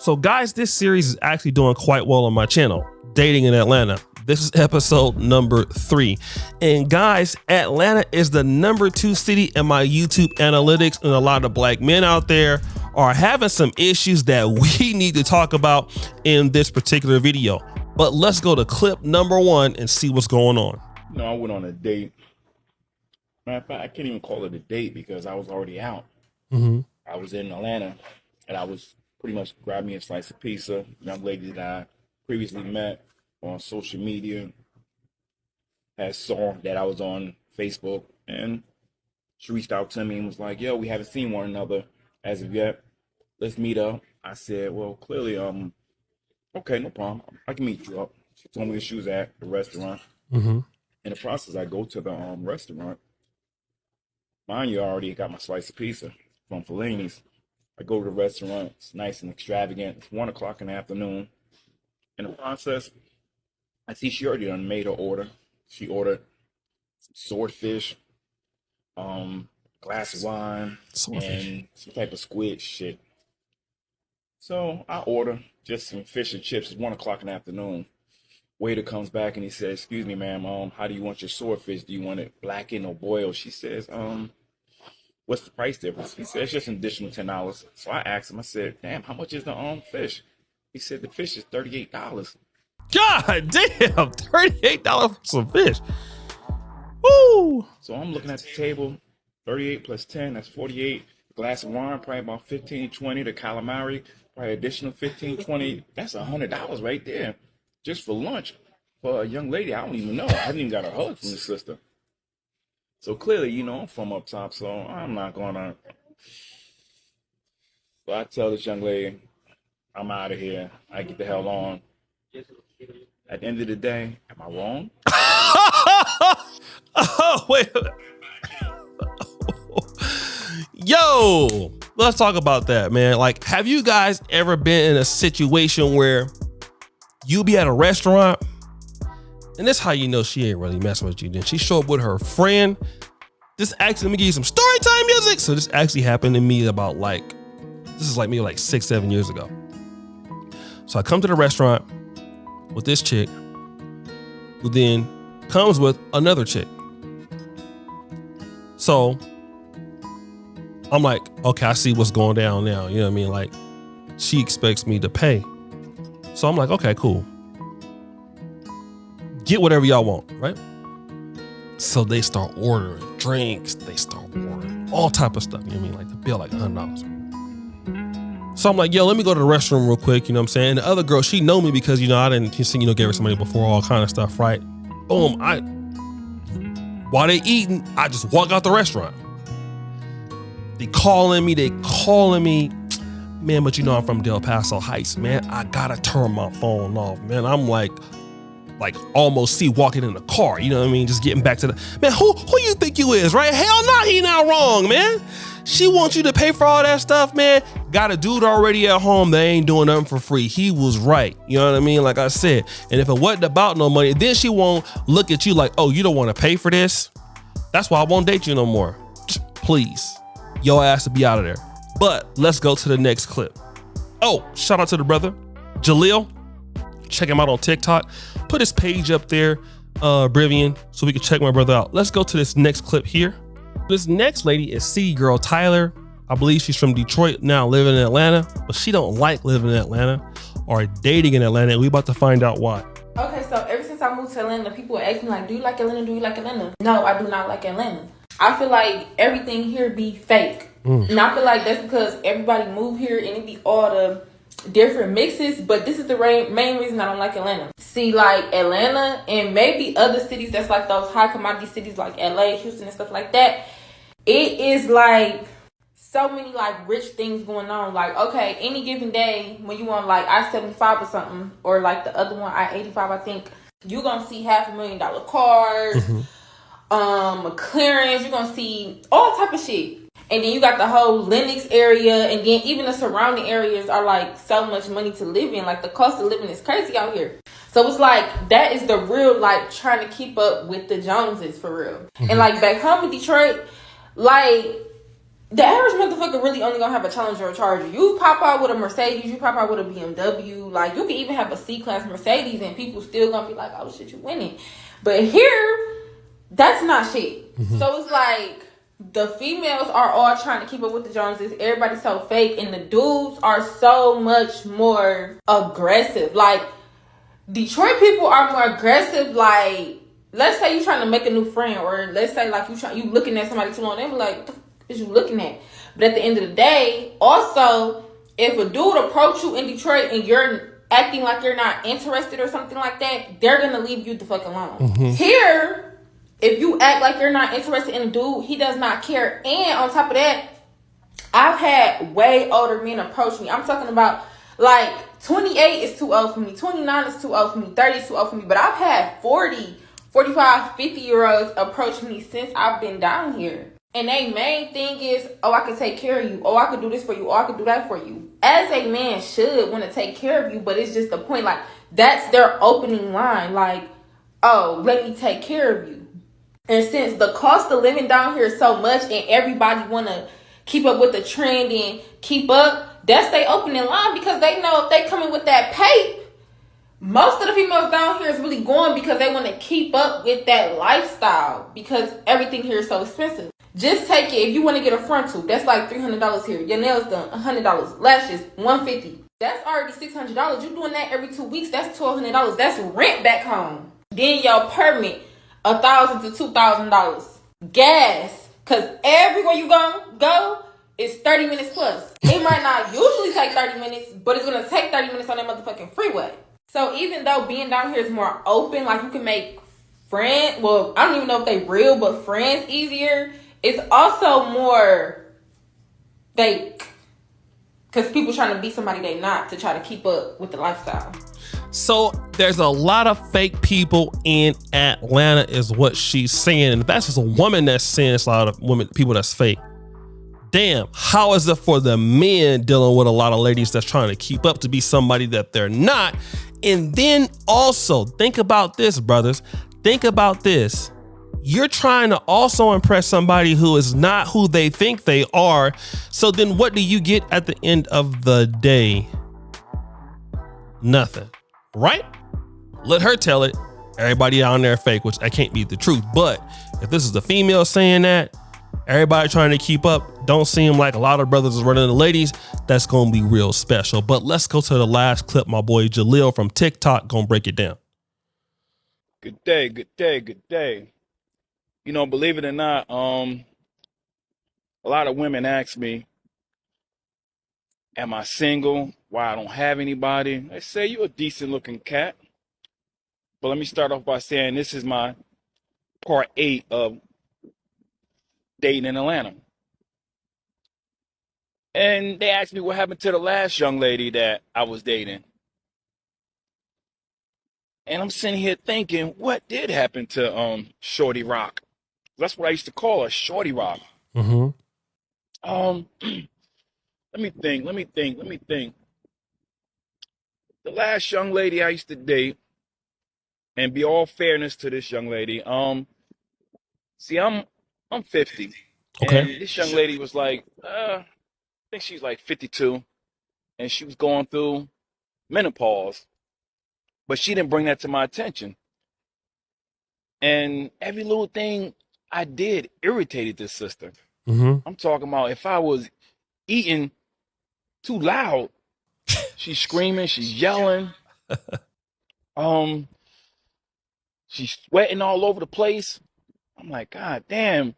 So guys, this series is actually doing quite well on my channel, Dating in Atlanta. This is episode number 3. And guys, Atlanta is the number 2 city in my YouTube analytics, and a lot of black men out there are having some issues that we need to talk about in this particular video. But let's go to clip number 1 and see what's going on. I went on a date. Matter of fact, I can't even call it a date because I was already out. I was in Atlanta, and I was pretty much grabbing me a slice of pizza. Young lady that I previously met on social media had saw that I was on Facebook, and she reached out to me and was like, "Yo, we haven't seen one another as of yet. Let's meet up." I said, "Well, clearly, okay, no problem. I can meet you up." She told me where she was at the restaurant. In the process, I go to the restaurant. Mind you, I already got my slice of pizza from Fellini's. I go to the restaurant. It's nice and extravagant. It's 1 o'clock in the afternoon. In the process, I see she already done made her order. She ordered some swordfish, glass of wine, and some type of squid shit. So I order just some fish and chips. It's 1 o'clock in the afternoon. Waiter comes back and he says, "Excuse me, ma'am, how do you want your swordfish? Do you want it blackened or boiled?" She says, "What's the price difference?" He said, "It's just an additional $10. So I asked him, I said, "Damn, how much is the fish?" He said, "The fish is $38. God damn, $38 for some fish. Woo! So I'm looking at the table, 38 plus 10, that's 48. A glass of wine, probably about 15, 20. The calamari, probably additional 15, 20. That's $100 right there. Just for lunch. For a young lady, I don't even know. I haven't even got a hug from the sister. So clearly, I'm from up top, so I'm not gonna. So I tell this young lady, I'm out of here. I get the hell on. At the end of the day, am I wrong? Oh, wait. Yo, let's talk about that, man. Like, have you guys ever been in a situation where you be at a restaurant, and this how you know she ain't really messing with you? Then she show up with her friend. This actually, let me give you some story time music. So this actually happened to me about this is like maybe like 6-7 years ago. So I come to the restaurant with this chick, who then comes with another chick. So I'm like, okay, I see what's going down now. You know what I mean? Like, she expects me to pay. So I'm like, okay, cool. Get whatever y'all want, right? So they start ordering drinks. They start ordering all type of stuff. You know what I mean? Like the bill, like $100. So I'm like, yo, let me go to the restroom real quick. You know what I'm saying? And the other girl, she know me because, I didn't, gave her some money before, all kind of stuff, right? Boom. While they eating, I just walk out the restaurant. They calling me. Man, but I'm from Del Paso Heights, man. I gotta turn my phone off, man. I'm like almost see walking in the car, you know what I mean? Just getting back to man, who you think you is, right? Hell no, he not wrong, man. She wants you to pay for all that stuff, man. Got a dude already at home that ain't doing nothing for free. He was right, you know what I mean? Like I said, and if it wasn't about no money, then she won't look at you like, oh, you don't want to pay for this? That's why I won't date you no more. Please, your ass to be out of there. But let's go to the next clip. Oh, shout out to the brother, Jaleel. Check him out on TikTok. Put his page up there, Brivian, so we can check my brother out. Let's go to this next clip here. This next lady is City Girl Tyler. I believe she's from Detroit, now living in Atlanta, but she don't like living in Atlanta or dating in Atlanta, and we about to find out why. Okay, so ever since I moved to Atlanta, people ask me like, do you like Atlanta? Do you like Atlanta? No, I do not like Atlanta. I feel like everything here be fake. And I feel like that's because everybody moved here and it be all the different mixes, but this is the main reason I don't like Atlanta. See, like Atlanta and maybe other cities that's like those high commodity cities like LA, Houston and stuff like that, it is like so many like rich things going on. Like, okay, any given day when you want like I-75 or something, or like the other one, I-85, I think, you're gonna see $500,000 cars, clearance, you're gonna see all type of shit. And then you got the whole Lenox area, and then even the surrounding areas are like so much money to live in. Like the cost of living is crazy out here. So it's like that is the real like trying to keep up with the Joneses for real. And like back home in Detroit, like the average motherfucker really only gonna have a Challenger or a Charger. You pop out with a Mercedes, you pop out with a BMW, like you can even have a C-Class Mercedes and people still gonna be like, oh shit, you winning. But here, that's not shit. So it's like the females are all trying to keep up with the Joneses. Everybody's so fake, and the dudes are so much more aggressive. Like Detroit people are more aggressive. Like, let's say you trying to make a new friend, or let's say like you looking at somebody too long, they be like, what the fuck is you looking at? But at the end of the day, also, if a dude approach you in Detroit and you're acting like you're not interested or something like that, they're gonna leave you the fuck alone. Here, if you act like you're not interested in a dude, he does not care. And on top of that, I've had way older men approach me. I'm talking about like 28 is too old for me. 29 is too old for me. 30 is too old for me. But I've had 40, 45, 50-year-olds approach me since I've been down here. And their main thing is, oh, I can take care of you. Oh, I could do this for you. Oh, I could do that for you. As a man should want to take care of you, but it's just the point. Like, that's their opening line. Like, oh, let me take care of you. And since the cost of living down here is so much and everybody want to keep up with the trend and keep up, that's their opening line, because they know if they come in with that pay, most of the females down here is really going because they want to keep up with that lifestyle, because everything here is so expensive. Just take it. If you want to get a frontal, that's like $300 here. Your nails done, $100. Lashes, $150. That's already $600. You doing that every 2 weeks, that's $1,200. That's rent back home. Then your permit, $1,000 to $2,000. Gas, cause everywhere you go is 30 minutes plus. It might not usually take 30 minutes, but it's gonna take 30 minutes on that motherfucking freeway. So even though being down here is more open, like you can make friends, well, I don't even know if they real, but friends easier, it's also more fake. Cause people trying to be somebody they not to try to keep up with the lifestyle. So there's a lot of fake people in Atlanta is what she's saying. And if that's just a woman that's saying it's a lot of people that's fake. Damn, how is it for the men dealing with a lot of ladies that's trying to keep up to be somebody that they're not? And then also think about this, brothers. Think about this. You're trying to also impress somebody who is not who they think they are. So then what do you get at the end of the day? Nothing. Right? Let her tell it. Everybody out there fake, which that can't be the truth. But if this is the female saying that, everybody trying to keep up, don't seem like a lot of brothers is running the ladies. That's going to be real special. But let's go to the last clip. My boy Jalil from TikTok going to break it down. Good day, good day, good day. You know, believe it or not, a lot of women ask me, am I single? Why I don't have anybody? They say you're a decent looking cat. But let me start off by saying this is my part 8 of dating in Atlanta. And they asked me what happened to the last young lady that I was dating. And I'm sitting here thinking, what did happen to Shorty Rock? That's what I used to call her, Shorty Rock. Mm-hmm. Let me think. The last young lady I used to date, and be all fairness to this young lady, see, I'm 50. Okay. And this young lady was like, I think she's like 52, and she was going through menopause, but she didn't bring that to my attention. And every little thing I did irritated this sister. Mm-hmm. I'm talking about if I was eating too loud, she's screaming, she's yelling. She's sweating all over the place. I'm like, God damn.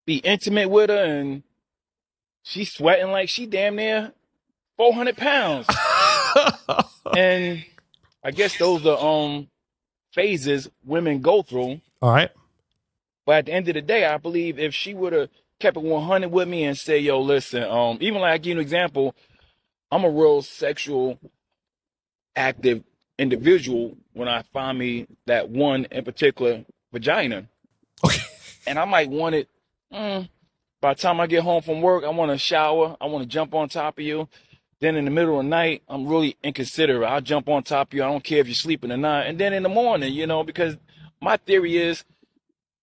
Be intimate with her, and she's sweating like she damn near 400 pounds. And I guess those are phases women go through. All right. But at the end of the day, I believe if she would have kept it 100 with me and say, yo, listen, even like I give you an example, I'm a real sexual active individual when I find me that one in particular vagina. Okay. And I might want it, by the time I get home from work, I want to shower, I want to jump on top of you. Then in the middle of the night, I'm really inconsiderate. I'll jump on top of you. I don't care if you're sleeping or not. And then in the morning, because my theory is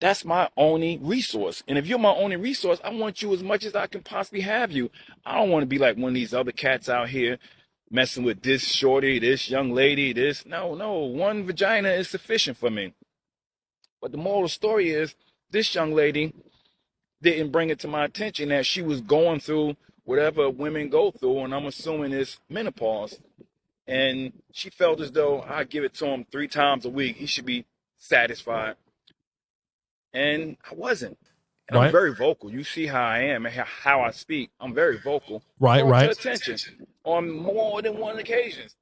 That's my only resource. And if you're my only resource, I want you as much as I can possibly have you. I don't want to be like one of these other cats out here messing with this shorty, this young lady, this. No, one vagina is sufficient for me. But the moral of the story is this young lady didn't bring it to my attention that she was going through whatever women go through, and I'm assuming it's menopause. And she felt as though I give it to him 3 times a week. He should be satisfied. And I wasn't. And I'm very vocal. You see how I am and how I speak. I'm very vocal. Right. To attention on more than one occasions.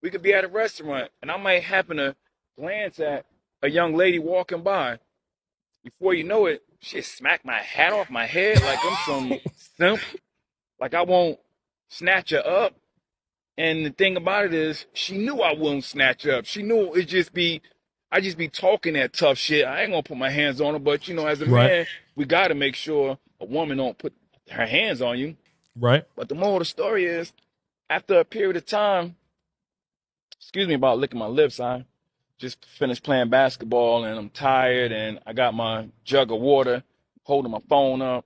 We could be at a restaurant, and I might happen to glance at a young lady walking by. Before you know it, she smack my hat off my head like I'm some simp. Like I won't snatch her up. And the thing about it is, she knew I wouldn't snatch her up. She knew I just be talking that tough shit. I ain't gonna put my hands on her, but you know, as a man, we gotta make sure a woman don't put her hands on you. Right. But the moral of the story is, after a period of time, excuse me about licking my lips, I just finished playing basketball and I'm tired and I got my jug of water, holding my phone up.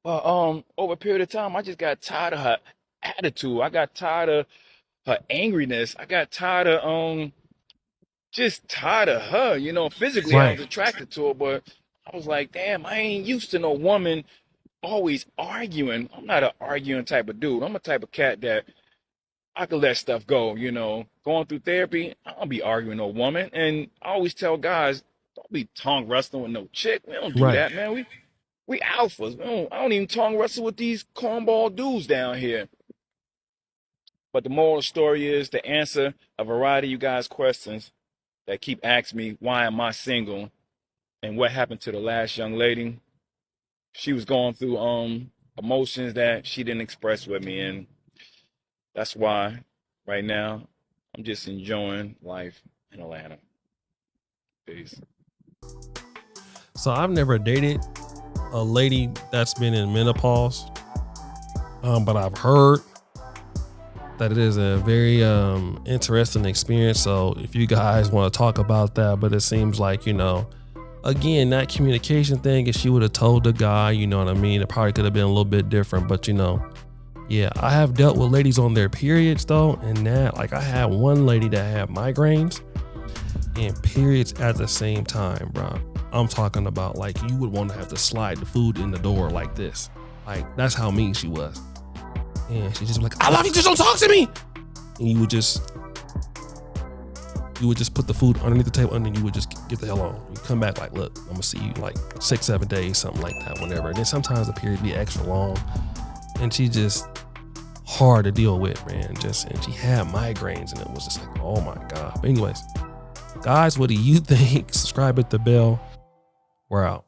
But over a period of time, I just got tired of her attitude. I got tired of her angriness. I got tired of just tired of her. You know, physically I was attracted to her, but I was like, damn, I ain't used to no woman always arguing. I'm not an arguing type of dude. I'm a type of cat that I could let stuff go, you know. Going through therapy, I don't be arguing no woman. And I always tell guys, don't be tongue wrestling with no chick. We don't do that, man. We alphas. I don't even tongue wrestle with these cornball dudes down here. But the moral of the story is to answer a variety of you guys' questions that keep asking me, why am I single? And what happened to the last young lady? She was going through emotions that she didn't express with me. And that's why right now I'm just enjoying life in Atlanta. Peace. So I've never dated a lady that's been in menopause, but I've heard that it is a very interesting experience. So if you guys want to talk about that, but it seems like, you know, again, that communication thing, if she would have told the guy, you know what I mean, it probably could have been a little bit different. But, you know, yeah, I have dealt with ladies on their periods though, and that, like, I had one lady that had migraines and periods at the same time, bro. I'm talking about like you would want to have to slide the food in the door like this. Like, that's how mean she was. And she just be like, I love you, just don't talk to me. And you would just put the food underneath the table and then you would just get the hell on. You come back like, look, I'm gonna see you like 6-7 days, something like that, whenever. And then sometimes the period be extra long. And she just hard to deal with, man. And she had migraines and it was just like, oh my God. But anyways, guys, what do you think? Subscribe, hit the bell. We're out.